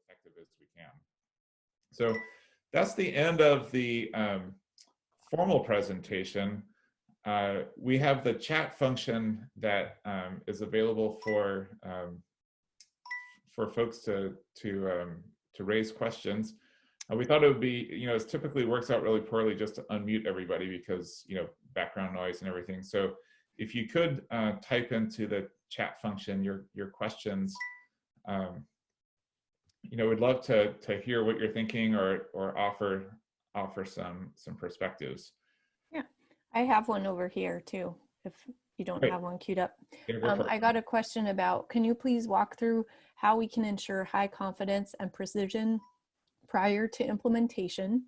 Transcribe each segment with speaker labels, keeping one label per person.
Speaker 1: effective as we can. So that's the end of the formal presentation. We have the chat function that is available for folks to raise questions. We thought it would be, it typically works out really poorly just to unmute everybody because, background noise and everything. So if you could type into the chat function your questions, we'd love to hear what you're thinking or offer some perspectives.
Speaker 2: Yeah, I have one over here too, if you don't have one queued up.
Speaker 1: Yeah,
Speaker 2: I got a question about, can you please walk through how we can ensure high confidence and precision prior to implementation?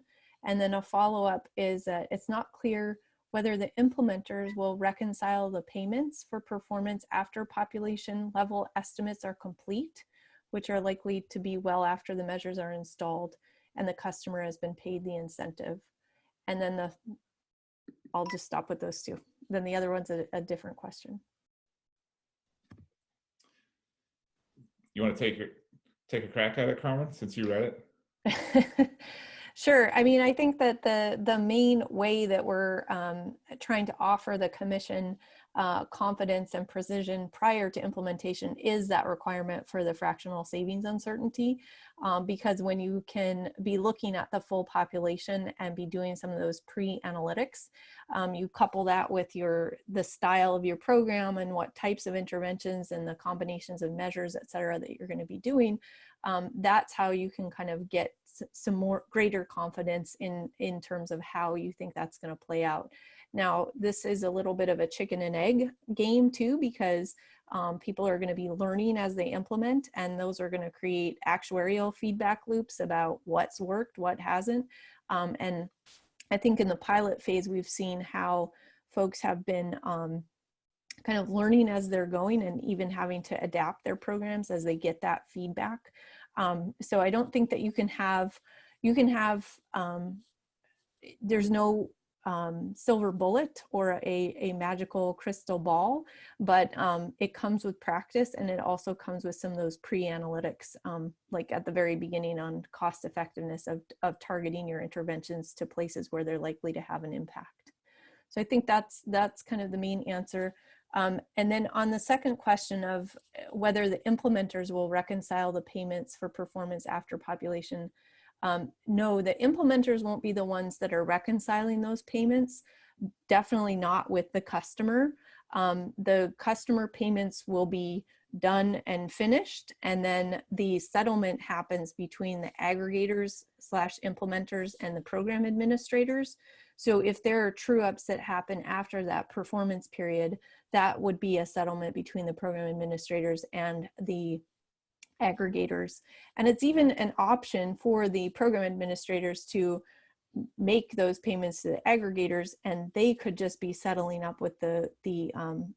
Speaker 2: And then a follow-up is that it's not clear whether the implementers will reconcile the payments for performance after population level estimates are complete, which are likely to be well after the measures are installed and the customer has been paid the incentive. And then I'll just stop with those two. Then the other one's a different question.
Speaker 1: You want to take a crack at it, Carmen, since you read it?
Speaker 2: Sure. I mean, I think that the main way that we're trying to offer the commission confidence and precision prior to implementation is that requirement for the fractional savings uncertainty, because when you can be looking at the full population and be doing some of those pre-analytics, you couple that with the style of your program and what types of interventions and the combinations of measures, et cetera, that you're going to be doing. That's how you can kind of get some more greater confidence in terms of how you think that's going to play out. Now, this is a little bit of a chicken and egg game too, because people are going to be learning as they implement, and those are going to create actuarial feedback loops about what's worked, what hasn't. And I think in the pilot phase, we've seen how folks have been kind of learning as they're going and even having to adapt their programs as they get that feedback. So I don't think that you can have there's no silver bullet or a magical crystal ball, but it comes with practice, and it also comes with some of those pre-analytics, like at the very beginning on cost effectiveness of targeting your interventions to places where they're likely to have an impact. So I think that's kind of the main answer. And then on the second question of whether the implementers will reconcile the payments for performance after population, no, the implementers won't be the ones that are reconciling those payments, definitely not with the customer. The customer payments will be done and finished, and then the settlement happens between the aggregators / implementers and the program administrators. So if there are true ups that happen after that performance period, that would be a settlement between the program administrators and the aggregators. And it's even an option for the program administrators to make those payments to the aggregators, and they could just be settling up with the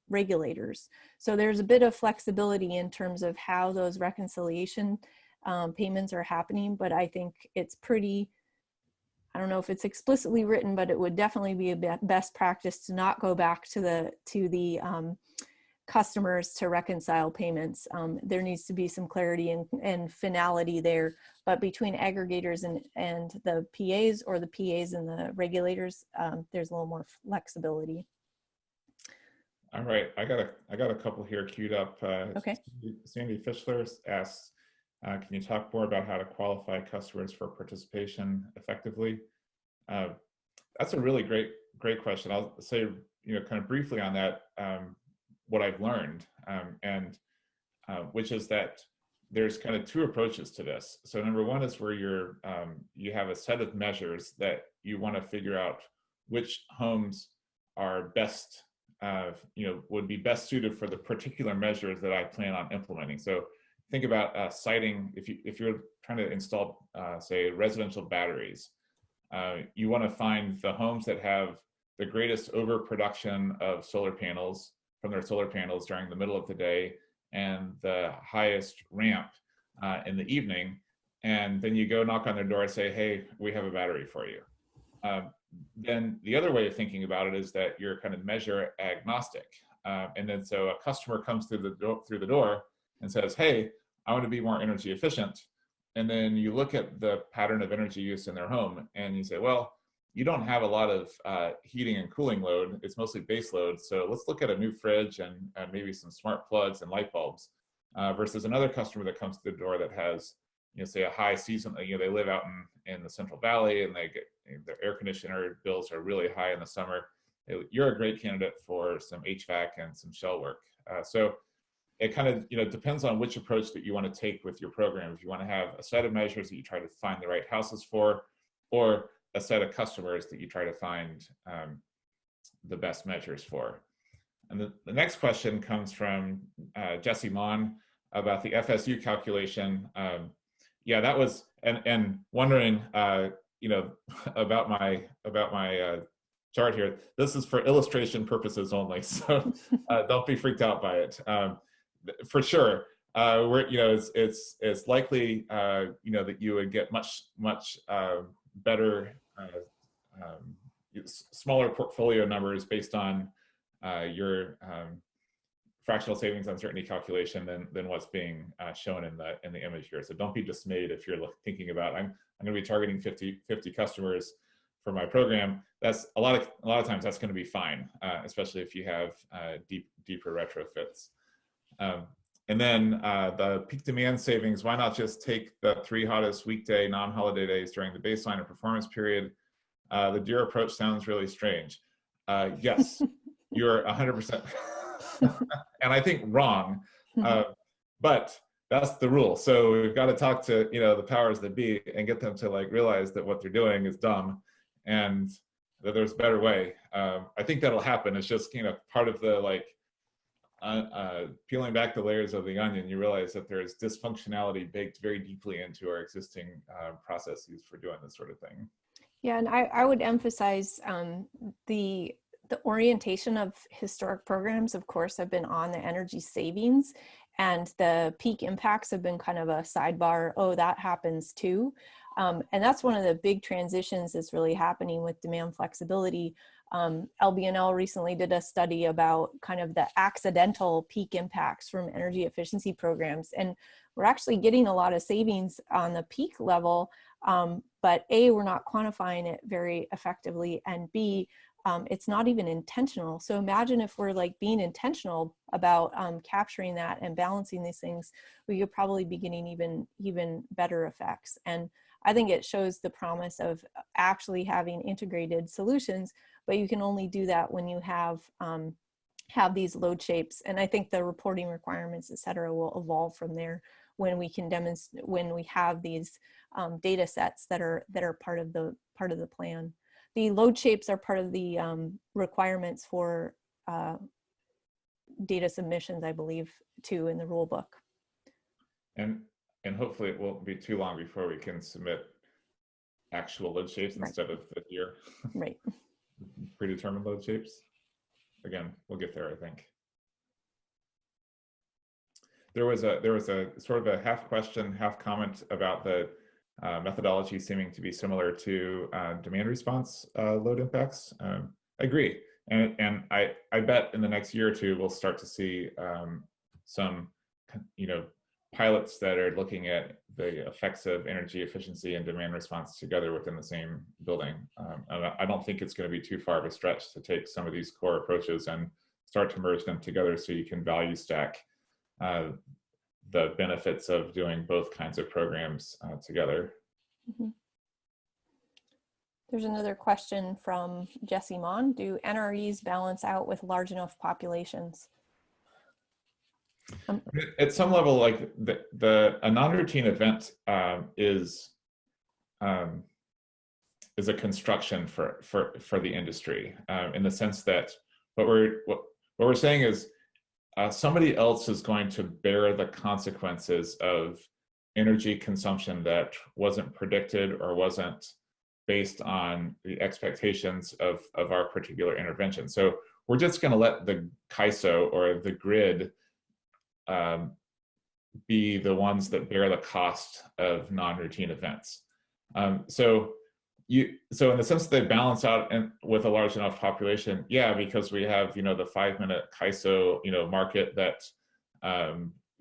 Speaker 2: regulators. So there's a bit of flexibility in terms of how those reconciliation payments are happening, but I think it's pretty, I don't know if it's explicitly written, but it would definitely be a best practice to not go back to the customers to reconcile payments. There needs to be some clarity and finality there, but between aggregators and the PAs, or the PAs and the regulators, there's a little more flexibility.
Speaker 1: All right, I got a couple here queued up.
Speaker 2: Okay.
Speaker 1: Sandy Fischler asks, can you talk more about how to qualify customers for participation effectively? That's a really great question. I'll say, kind of briefly on that, what I've learned, which is that there's kind of two approaches to this. So number one is where you have a set of measures that you want to figure out which homes are best, would be best suited for the particular measures that I plan on implementing. So think about siting. If you're trying to install, say, residential batteries, you want to find the homes that have the greatest overproduction of solar panels from their solar panels during the middle of the day and the highest ramp in the evening. And then you go knock on their door and say, hey, we have a battery for you. Then the other way of thinking about it is that you're kind of measure agnostic. And then so a customer comes through the door and says, hey, I want to be more energy efficient. and then you look at the pattern of energy use in their home and you say, well, you don't have a lot of heating and cooling load. It's mostly base load. So let's look at a new fridge and maybe some smart plugs and light bulbs versus another customer that comes to the door that has, say a high season, they live out in the Central Valley and they get their air conditioner bills are really high in the summer. You're a great candidate for some HVAC and some shell work. So it kind of depends on which approach that you want to take with your program. If you want to have a set of measures that you try to find the right houses for, or a set of customers that you try to find the best measures for. And the next question comes from Jesse Mon about the FSU calculation. Yeah, that was, and wondering, about my chart here. This is for illustration purposes only, so don't be freaked out by it. For sure, it's likely, that you would get much better, smaller portfolio numbers based on your fractional savings uncertainty calculation than what's being shown in the image here. So don't be dismayed if you're thinking about I'm going to be targeting 50 customers for my program. That's a lot of times that's going to be fine, especially if you have deeper retrofits. And then the peak demand savings, why not just take the 3 hottest weekday non-holiday days during the baseline and performance period? The Deere approach sounds really strange. Yes, you're 100%, and I think wrong, but that's the rule. So we've got to talk to the powers that be and get them to realize that what they're doing is dumb and that there's a better way. I think that'll happen. It's just part of the peeling back the layers of the onion. You realize that there's dysfunctionality baked very deeply into our existing processes for doing this sort of thing.
Speaker 2: Yeah, and I would emphasize the orientation of historic programs, of course, have been on the energy savings, and the peak impacts have been kind of a sidebar. Oh, that happens too. And that's one of the big transitions that's really happening with demand flexibility. LBNL recently did a study about kind of the accidental peak impacts from energy efficiency programs. And we're actually getting a lot of savings on the peak level, but A, we're not quantifying it very effectively, and B, it's not even intentional. So imagine if we're being intentional about capturing that and balancing these things, we could probably be getting even better effects. And I think it shows the promise of actually having integrated solutions, but you can only do that when you have these load shapes. And I think the reporting requirements, et cetera, will evolve from there when we can demonstrate, when we have these data sets that are part of the plan. The load shapes are part of the requirements for data submissions, I believe, too, in the rule book.
Speaker 1: And hopefully it won't be too long before we can submit actual load shapes instead of the Deere.
Speaker 2: Right.
Speaker 1: Predetermined load shapes. Again, we'll get there, I think. There was a sort of a half question, half comment about the methodology seeming to be similar to demand response load impacts. I agree, and I bet in the next year or two we'll start to see some pilots that are looking at the effects of energy efficiency and demand response together within the same building. I don't think it's going to be too far of a stretch to take some of these core approaches and start to merge them together so you can value stack the benefits of doing both kinds of programs together.
Speaker 2: Mm-hmm. There's another question from Jesse Mon. Do NREs balance out with large enough populations?
Speaker 1: At some level, like a non-routine event is a construction for the industry in the sense that what we're saying is somebody else is going to bear the consequences of energy consumption that wasn't predicted or wasn't based on the expectations of our particular intervention. So we're just going to let the CAISO or the grid be the ones that bear the cost of non-routine events. So in the sense that they balance out with a large enough population, yeah, because we have the 5-minute CAISO market that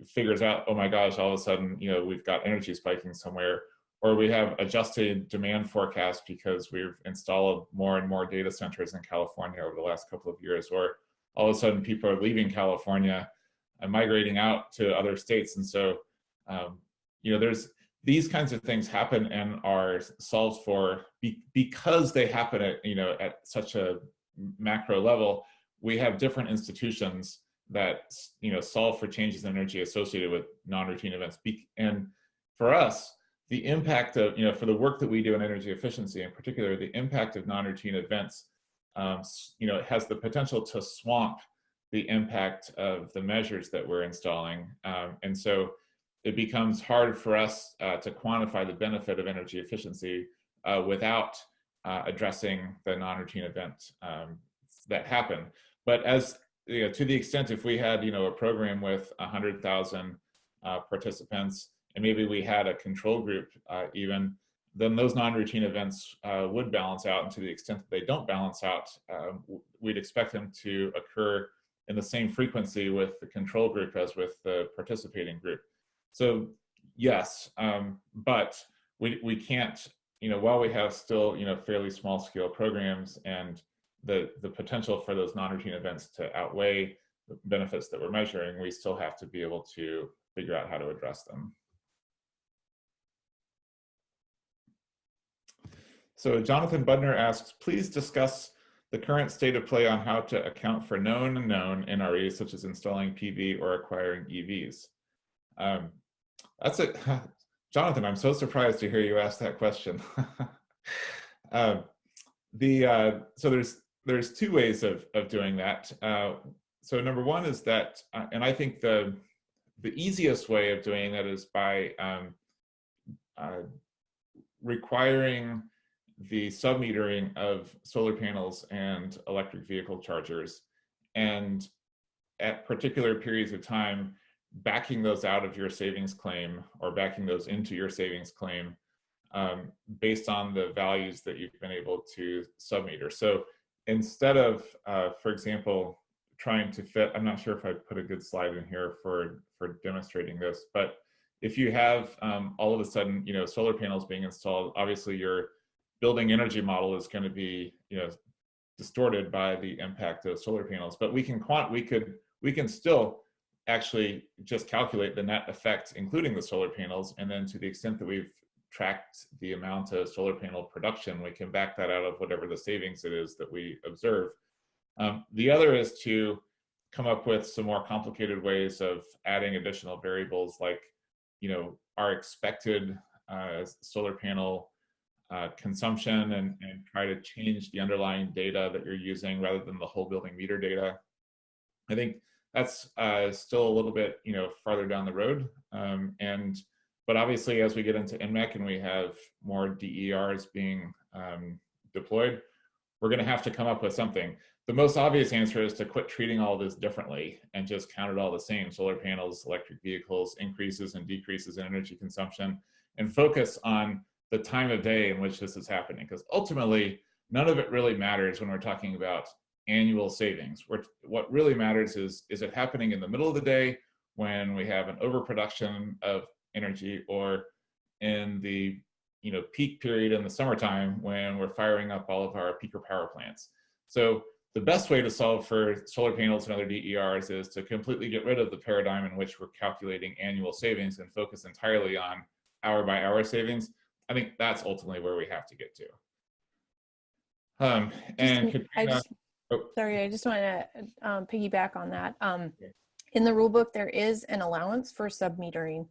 Speaker 1: figures out, oh my gosh, all of a sudden, we've got energy spiking somewhere, or we have adjusted demand forecast because we've installed more and more data centers in California over the last couple of years, or all of a sudden people are leaving California and migrating out to other states. And so, there's these kinds of things happen and are solved for because they happen at such a macro level. We have different institutions that solve for changes in energy associated with non-routine events. And for us, the impact of for the work that we do in energy efficiency in particular, the impact of non-routine events has the potential to swamp the impact of the measures that we're installing, and so it becomes hard for us to quantify the benefit of energy efficiency without addressing the non-routine event that happen. But as to the extent, if we had a program with 100,000 participants, and maybe we had a control group even, then those non-routine events would balance out. And to the extent that they don't balance out, we'd expect them to occur in the same frequency with the control group as with the participating group. So yes, but we can't, while we have still, fairly small scale programs, and the potential for those non-routine events to outweigh the benefits that we're measuring, we still have to be able to figure out how to address them. So Jonathan Budner asks, please discuss the current state of play on how to account for known and known NREs, such as installing PV or acquiring EVs. That's it. Jonathan, I'm so surprised to hear you ask that question. So there's two ways of doing that. So number one is that, and I think the easiest way of doing that is by requiring the submetering of solar panels and electric vehicle chargers, and at particular periods of time, backing those out of your savings claim or backing those into your savings claim based on the values that you've been able to submeter. So instead of, for example, trying to fit, I'm not sure if I put a good slide in here for demonstrating this, but if you have all of a sudden, solar panels being installed, obviously your building energy model is going to be, distorted by the impact of solar panels. But we can still actually just calculate the net effect, including the solar panels, and then to the extent that we've tracked the amount of solar panel production, we can back that out of whatever the savings it is that we observe. The other is to come up with some more complicated ways of adding additional variables, like our expected solar panel consumption, and try to change the underlying data that you're using rather than the whole building meter data. I think that's still a little bit farther down the road, but obviously as we get into NMEC and we have more DERs being deployed, we're going to have to come up with something. The most obvious answer is to quit treating all this differently and just count it all the same: solar panels, electric vehicles, increases and decreases in energy consumption, and focus on the time of day in which this is happening, because ultimately none of it really matters when we're talking about annual savings. What really matters is it happening in the middle of the day when we have an overproduction of energy, or in the peak period in the summertime when we're firing up all of our peaker power plants. So the best way to solve for solar panels and other DERs is to completely get rid of the paradigm in which we're calculating annual savings and focus entirely on hour by hour savings. I think that's ultimately where we have to get to.
Speaker 2: Sorry, I just want to piggyback on that. In the rulebook, there is an allowance for submetering.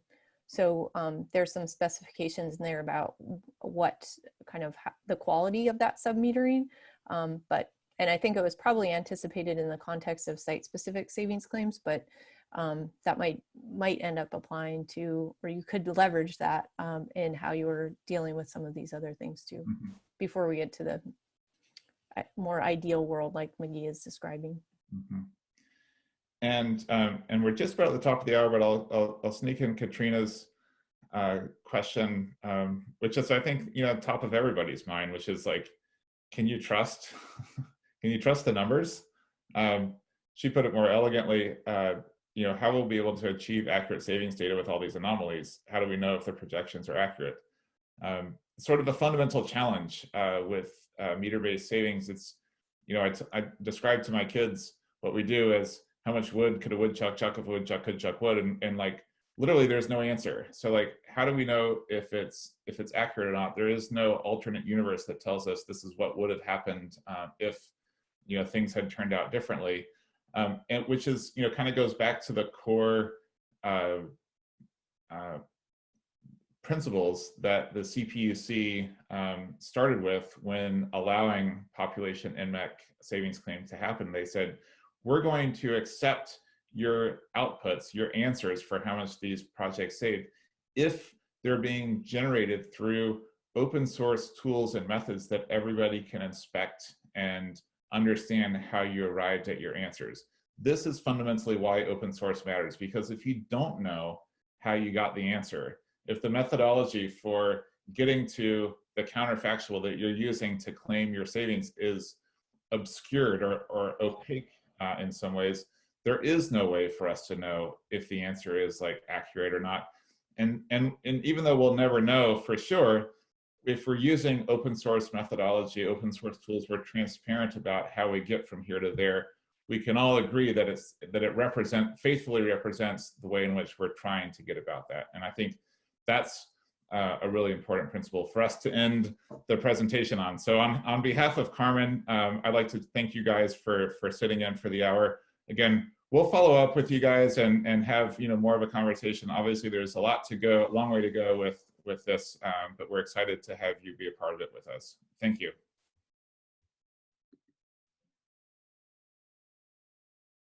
Speaker 2: So there's some specifications in there about what kind of the quality of that submetering. And I think it was probably anticipated in the context of site-specific savings claims, but that might end up applying to, or you could leverage that in how you were dealing with some of these other things too, before we get to the more ideal world like McGee is describing.
Speaker 1: And we're just about at the top of the hour, but I'll sneak in Katrina's question, which is, I think, top of everybody's mind, which is like, can you trust the numbers? She put it more elegantly. you know, how will we be able to achieve accurate savings data with all these anomalies? How do we know if the projections are accurate? Sort of the fundamental challenge with meter-based savings. It's, you know, I describe to my kids what we do as how much wood could a woodchuck chuck if a woodchuck could chuck wood, and like literally there's no answer. So like, how do we know if it's accurate or not? There is no alternate universe that tells us this is what would have happened if, you know, things had turned out differently. And which is, you know, kind of goes back to the core principles that the CPUC started with when allowing population NMEC savings claims to happen. They said, we're going to accept your outputs, your answers for how much these projects saved, if they're being generated through open source tools and methods that everybody can inspect and understand how you arrived at your answers. This is fundamentally why open source matters, because if you don't know how you got the answer, if the methodology for getting to the counterfactual that you're using to claim your savings is obscured or opaque in some ways, there is no way for us to know if the answer is like accurate or not. And even though we'll never know for sure, if we're using open source methodology, open source tools, we're transparent about how we get from here to there. We can all agree that it faithfully represents the way in which we're trying to get about that. And I think that's a really important principle for us to end the presentation on. So on behalf of Carmen, I'd like to thank you guys for sitting in for the hour. Again, we'll follow up with you guys and have, you know, more of a conversation. Obviously, there's a long way to go with this, but we're excited to have you be a part of it with us. Thank you.